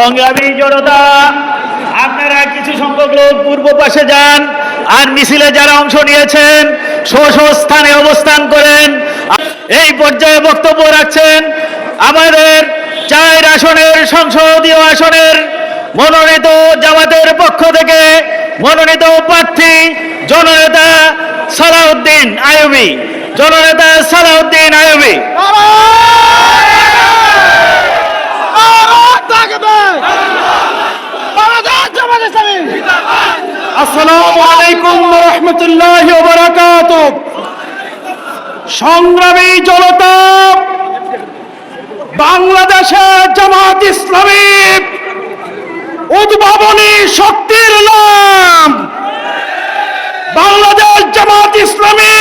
সংগ্রামী জনতা, আপনারা কিছু সংখ্যক লোক পূর্ব পাশে যান আর মিছিলে যারা অংশ নিয়েছেন স্ব স্থানে অবস্থান করেন। এই পর্যায়ে বক্তব্য রাখছেন আমাদের 4 আসনের সংসদীয় আসনের মনোনীত জামাতের পক্ষ থেকে মনোনীত প্রার্থী জননেতা সালাউদ্দিন আইয়ুবী। জননেতা সালাউদ্দিন আইয়ুবী। আসসালামু আলাইকুম ওয়া রাহমাতুল্লাহি ওয়া বারাকাতুহু। সংগ্রামী জনতা, বাংলাদেশে জামাত ইসলামী উদ্ভাবনী শক্তির নাম। বাংলাদেশ জামাত ইসলামী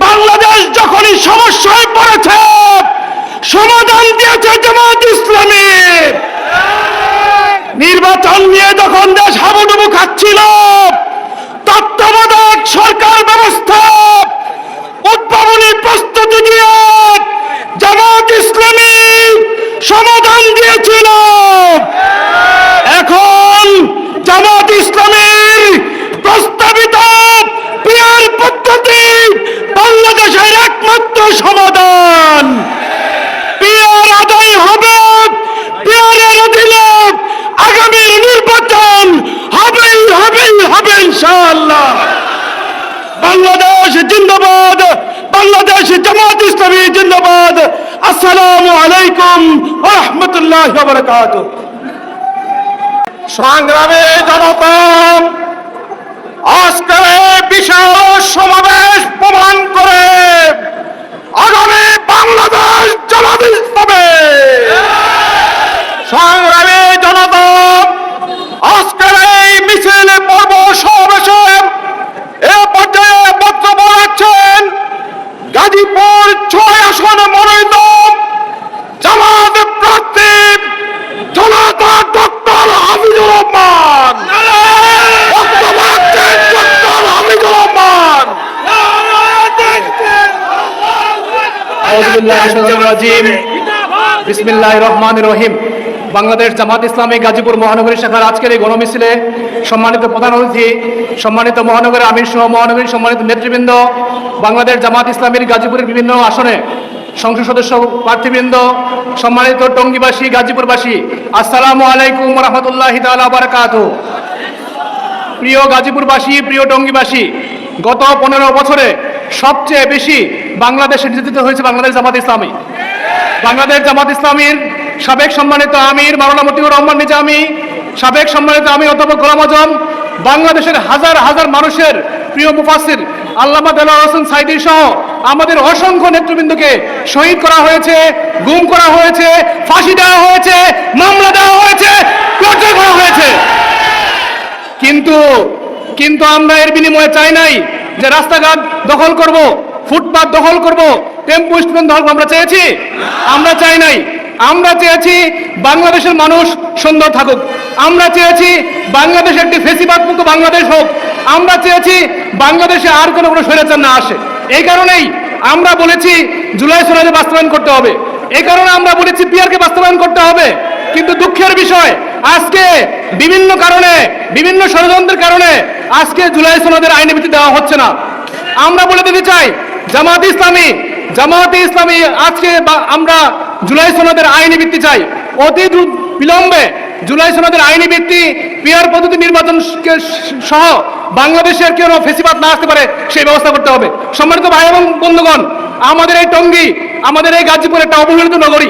বাংলাদেশ যখনই সমস্যায় পড়েছে সমাধান দিয়েছে জামাত ইসলামী। নির্বাচন নিয়ে যখন দেশ হাবুডুবু খাচ্ছিল তত্ত্বাবধায়ক সরকার ব্যবস্থা উদ্ভাবনী প্রস্তুতি দিয়ে জামাত ইসলামী সমাধান দিয়েছিল। এখন জামাত ইসলামীর প্রস্তাবিত পিয়ার পদ্ধতি বাংলাদেশের একমাত্র সমাধান। পিয়ার আদায় হবে, পিয়ারের অধীনে আগামী নির্বাচন হবেই হবে ইনশাআল্লাহ। বাংলাদেশ জিন্দাবাদ, বাংলাদেশ জামাত ইসলামী জিন্দাবাদ। আসসালামু আলাইকুম ওয়া রাহমাতুল্লাহি ওয়া বারাকাতুহু। সংগ্রামী জনতা, আজকের বিশাল সমাবেশ প্রমাণ করে আগামী বাংলাদেশ জামাত ইসলামী। সংগ্রামী জনতা, আজকের এই মিছিল পর্ব সমাবেশে এ পর্যায়ে বক্তব্য রাখছেন গাজীপুর 6 আসনে মনোনীত জামাত প্রার্থী জনতা ডক্টর হাফিজুর রহমান। বক্তব্য রাখছেন ডক্টর হাফিজুর রহমান। বিসমিল্লাহির রহমানির রহিম। বাংলাদেশ জামাত ইসলামী গাজীপুর মহানগরী শাখার আজকের এই গণমিছিলে সম্মানিত প্রধান অতিথি, সম্মানিত মহানগরের আমির সহ মহানগরীর সম্মানিত নেতৃবৃন্দ, বাংলাদেশ জামাত ইসলামীর গাজীপুরের বিভিন্ন আসনে সংসদ সদস্য প্রার্থীবৃন্দ, সম্মানিত টঙ্গীবাসী, গাজীপুরবাসী, আসসালামু আলাইকুম ওয়া রাহমাতুল্লাহি তাআলা ওয়া বারাকাতুহু। প্রিয় গাজীপুরবাসী, প্রিয় টঙ্গীবাসী, গত 15 বছরে সবচেয়ে বেশি বাংলাদেশে নির্যাতিত হয়েছে বাংলাদেশ জামাত ইসলামী। বাংলাদেশ জামাত ইসলামীর সাবেক সম্মানিত আমির মাওলানা মতিউর রহমান নিজামী, সাবেক সম্মানিত আমির অধ্যাপক গোলাম আজম, বাংলাদেশের হাজার হাজার মানুষের প্রিয় মুফাসসির আল্লামা দেলোয়ার হোসেন সাঈদী সহ আমাদের অসংখ্য নেতৃবৃন্দকে শহীদ করা হয়েছে, গুম করা হয়েছে, ফাঁসি দেওয়া হয়েছে, মামলা দেওয়া হয়েছে, টর্চার করা হয়েছে। কিন্তু আমরা এর বিনিময়ে চাই নাই যে রাস্তাঘাট দখল করব, ফুটপাত দখল করব, টেম্পো স্ট্যান্ড দখল করব। আমরা চেয়েছি? আমরা চাই নাই। আমরা চেয়েছি বাংলাদেশের মানুষ সুন্দর থাকুক। আমরা চেয়েছি বাংলাদেশ একটি ফেসিবাদ মুক্ত বাংলাদেশ হোক। আমরা চেয়েছি বাংলাদেশে আর কোনো স্বৈরাচার না আসে। এই কারণেই আমরা বলেছি জুলাই সনদ বাস্তবায়ন করতে হবে। এই কারণে আমরা বলেছি পিআরকে বাস্তবায়ন করতে হবে। কিন্তু দুঃখের বিষয়, আজকে বিভিন্ন কারণে, বিভিন্ন ষড়যন্ত্রের কারণে আজকে জুলাই সনদের আইনে ভিত্তি দেওয়া হচ্ছে না। আমরা বলে দিতে চাই জামাতে ইসলামী আজকে আমরা জুলাই সনদের আইনি ভিত্তি চাই। অতি বিলম্বে জুলাই সনদের আইনি ভিত্তি, পিআর পদ্ধতি নির্বাচন সহ বাংলাদেশের কেন ফেসিবাদ না আসতে পারে সেই ব্যবস্থা করতে হবে। সম্মানিত ভাই এবং বন্ধুগণ, আমাদের এই টঙ্গী, আমাদের এই গাজীপুর একটা অবহেলিত নগরী।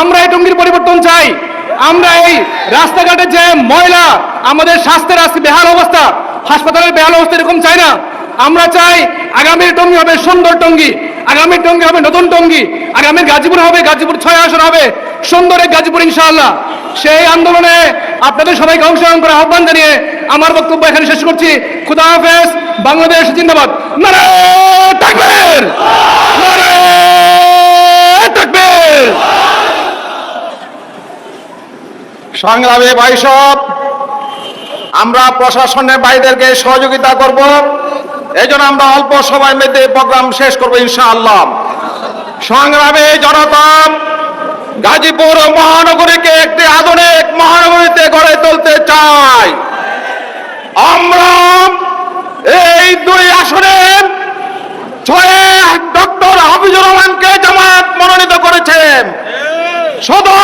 আমরা এই টঙ্গীর পরিবর্তন চাই। আমরা এই রাস্তাঘাটে যে ময়লা, আমাদের স্বাস্থ্যের আজকে বেহাল অবস্থা, হাসপাতালের বেহাল অবস্থা এরকম চাই না। আমরা চাই আগামীর টঙ্গী হবে সুন্দর টঙ্গী, আগামীর টঙ্গী হবে নতুন টঙ্গী, আগামীর গাজীপুর হবে, গাজীপুর 6 আসন হবে সুন্দর এক গাজীপুর ইনশাআল্লাহ। সেই আন্দোলনে আপনাদের সবাইকে অংশগ্রহণ করার আহ্বান জানিয়ে আমার বক্তব্য এখানে শেষ করছি। খুদা হাফেজ। বাংলাদেশ জিন্দাবাদ। নারায়ে তাকবীর, নারায়ে তাকবীর। সংগ্রামী ভাই সব, আমরা প্রশাসনের ভাইদেরকে সহযোগিতা করব। এই জন্য আমরা অল্প সময়ের মধ্যে প্রোগ্রাম শেষ করবো ইনশাআল্লাহ। সংগ্রামী জনতা, গাজীপুর মহানগরীকে একটি আধুনিক মহানগরীতে গড়ে তুলতে চাই। আমরা এই দুই আসনে ডক্টর হাফিজুর রহমানকে জামাত মনোনীত করেছেন। শুধু